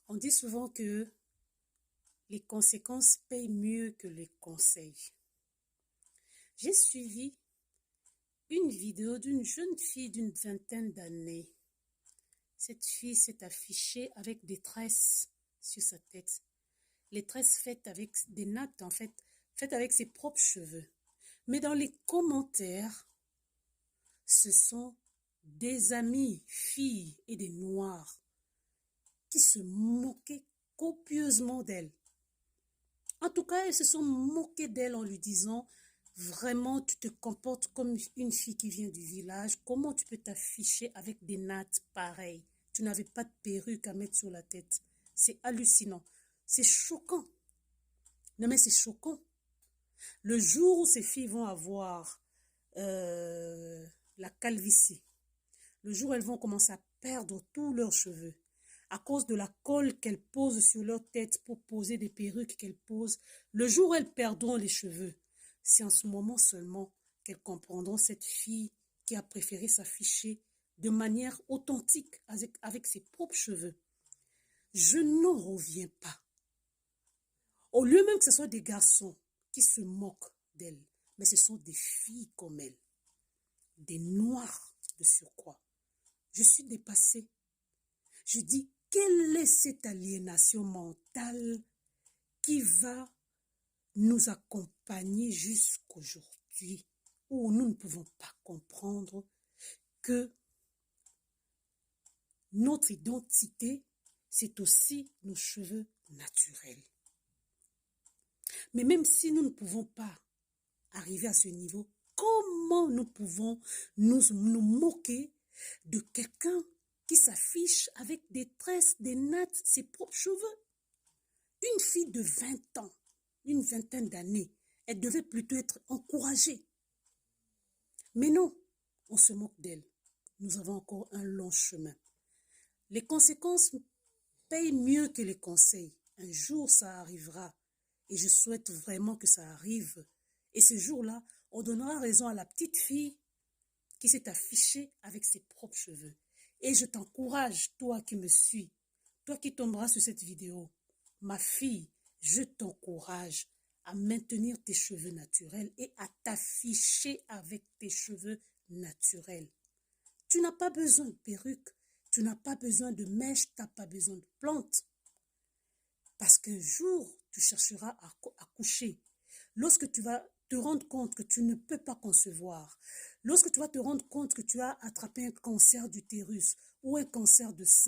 On dit souvent que les conséquences payent mieux que les conseils. J'ai suivi une vidéo d'une jeune fille d'une vingtaine d'années. Cette fille s'est affichée avec des tresses sur sa tête. Les tresses faites avec des nattes, faites avec ses propres cheveux. Mais dans les commentaires, ce sont des amis, filles et des noirs qui se moquaient copieusement d'elle. En tout cas, elles se sont moquées d'elle en lui disant « Vraiment, tu te comportes comme une fille qui vient du village. Comment tu peux t'afficher avec des nattes pareilles? Tu n'avais pas de perruque à mettre sur la tête. C'est hallucinant. C'est choquant. Non mais c'est choquant. Le jour où ces filles vont avoir la calvitie, le jour où elles vont commencer à perdre tous leurs cheveux, à cause de la colle qu'elles posent sur leur tête pour poser des perruques qu'elles posent, le jour où elles perdront les cheveux, c'est en ce moment seulement qu'elles comprendront cette fille qui a préféré s'afficher de manière authentique avec ses propres cheveux. Je n'en reviens pas. Au lieu même que ce soit des garçons qui se moquent d'elle, mais ce sont des filles comme elle, des noirs de surcroît. Je suis dépassée. Je dis, quelle est cette aliénation mentale qui va nous accompagner jusqu'aujourd'hui où nous ne pouvons pas comprendre que notre identité, c'est aussi nos cheveux naturels. Mais même si nous ne pouvons pas arriver à ce niveau, comment nous pouvons nous moquer de quelqu'un qui s'affiche avec des tresses, des nattes, ses propres cheveux? Une fille de 20 ans, une vingtaine d'années, elle devait plutôt être encouragée. Mais non, on se moque d'elle. Nous avons encore un long chemin. Les conséquences payent mieux que les conseils. Un jour, ça arrivera. Et je souhaite vraiment que ça arrive. Et ce jour-là, on donnera raison à la petite fille qui s'est affichée avec ses propres cheveux. Et je t'encourage, toi qui me suis, toi qui tomberas sur cette vidéo, ma fille, je t'encourage à maintenir tes cheveux naturels et à t'afficher avec tes cheveux naturels. Tu n'as pas besoin de perruque, tu n'as pas besoin de mèche, tu n'as pas besoin de plantes. Parce qu'un jour, tu chercheras à coucher. Lorsque tu vas te rendre compte que tu ne peux pas concevoir, lorsque tu vas te rendre compte que tu as attrapé un cancer d'utérus ou un cancer de sein,